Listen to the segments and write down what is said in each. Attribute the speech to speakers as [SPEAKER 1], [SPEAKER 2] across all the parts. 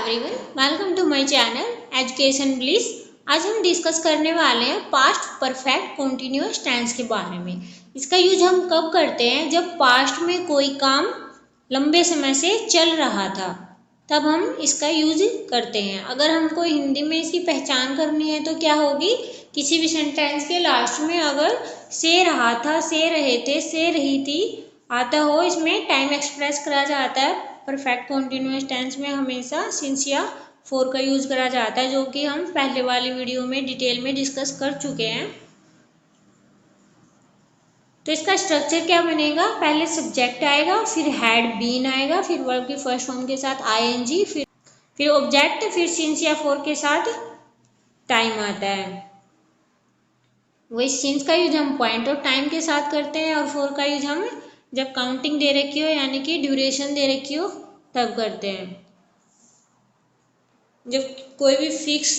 [SPEAKER 1] Everyone, welcome to my channel Education Bliss. आज हम discuss करने वाले हैं पास्ट परफेक्ट कंटीन्यूअस टेंस के बारे में। इसका यूज हम कब करते हैं? जब पास्ट में कोई काम लंबे समय से चल रहा था, तब हम इसका यूज करते हैं। अगर हमको हिंदी में इसकी पहचान करनी है तो क्या होगी? किसी भी सेंटेंस के लास्ट में अगर से रहा था, से रहे थे, से रही थी आता हो, इसमें टाइम एक्सप्रेस करा जाता है। परफेक्ट कॉन्टिन्यूअस टेंस में हमेशा सिंस या फोर का यूज करा जाता है, जो कि हम पहले वाली वीडियो में डिटेल में डिस्कस कर चुके हैं। तो इसका स्ट्रक्चर क्या बनेगा? पहले सब्जेक्ट आएगा, फिर हैड बीन आएगा, फिर वर्ब की फर्स्ट फॉर्म के साथ आईएनजी, फिर ऑब्जेक्ट, फिर सिंस या फोर के साथ टाइम आता है। वही सिंस का यूज हम पॉइंट ऑफ टाइम के साथ करते हैं और फोर का यूज हम जब काउंटिंग दे रखी हो यानी कि ड्यूरेशन दे रखी हो तब करते हैं। जब कोई भी फिक्स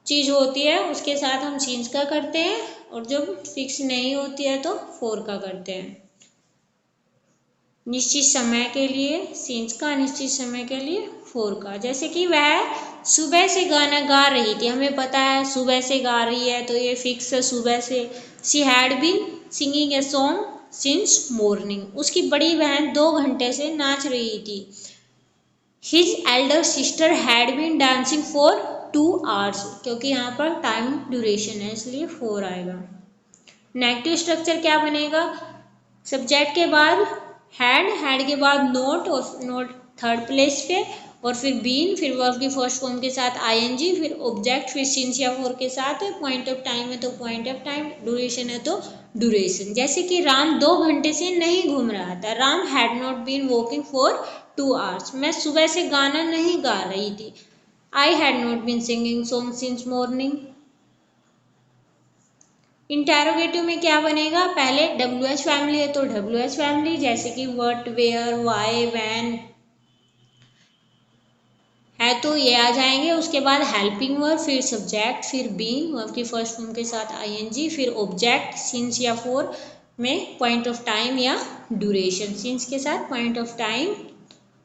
[SPEAKER 1] चीज होती है उसके साथ हम सिंस का करते हैं, और जब फिक्स नहीं होती है तो फोर का करते हैं। निश्चित समय के लिए सिंस का, निश्चित समय के लिए फोर का। जैसे कि वह सुबह से गाना गा रही थी, हमें पता है सुबह से गा रही है तो ये फिक्स है सुबह से। She had been singing a song since morning, उसकी बड़ी बहन 2 घंटे से नाच रही थी। His elder sister had been dancing for 2 hours, क्योंकि यहाँ पर टाइम ड्यूरेशन है इसलिए 4 आएगा। नेगेटिव स्ट्रक्चर क्या बनेगा? सब्जेक्ट के बाद हैड के बाद नोट, और नोट थर्ड प्लेस पे, और फिर बीन, फिर वर्ब की फर्स्ट फॉर्म के साथ आईएनजी, फिर ऑब्जेक्ट, फिर सिंस या फोर के साथ। पॉइंट ऑफ टाइम है तो पॉइंट ऑफ टाइम, ड्यूरेशन है तो ड्यूरेशन। जैसे कि राम 2 घंटे से नहीं घूम रहा था। Ram had not been walking for 2 hours, मैं सुबह से गाना नहीं गा रही थी। I had not been singing song since morning. Interrogative में क्या बनेगा? पहले WH फैमिली है तो WH फैमिली, जैसे कि व्हाट, वेयर, व्हाई, व्हेन है तो ये आ जाएंगे। उसके बाद हेल्पिंग वर्ब, फिर सब्जेक्ट, फिर बीइंग, वर्ब की फर्स्ट फॉर्म के साथ आईएनजी, फिर ऑब्जेक्ट, सिंस या फोर में पॉइंट ऑफ टाइम या ड्यूरेशन। सिंस के साथ पॉइंट ऑफ टाइम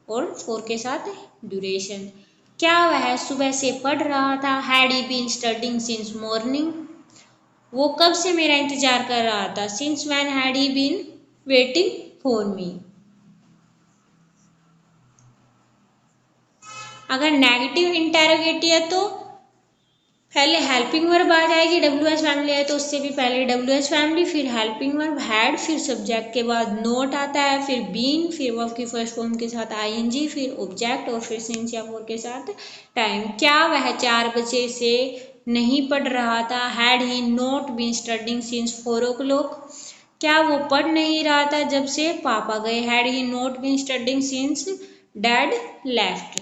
[SPEAKER 1] और फोर के साथ ड्यूरेशन। क्या वह सुबह से पढ़ रहा था? Had he been studying since morning, वो कब से मेरा इंतजार कर रहा था? Since when had he been waiting for me. अगर नेगेटिव इंटेरोगेटिव है तो पहले हेल्पिंग वर्ब आ जाएगी। WH फैमिली है तो उससे भी पहले WH फैमिली, फिर हेल्पिंग वर्ब हैड, फिर सब्जेक्ट के बाद नोट आता है, फिर बीन, फिर वर्ब की फर्स्ट फॉर्म के साथ आईएनजी, फिर ऑब्जेक्ट, और फिर सिंस या फोर के साथ टाइम। क्या वह 4 बजे से नहीं पढ़ रहा था? Had he not been studying since 4 o'clock, क्या वो पढ़ नहीं रहा था जब से पापा गए? Had he not been studying since dad left.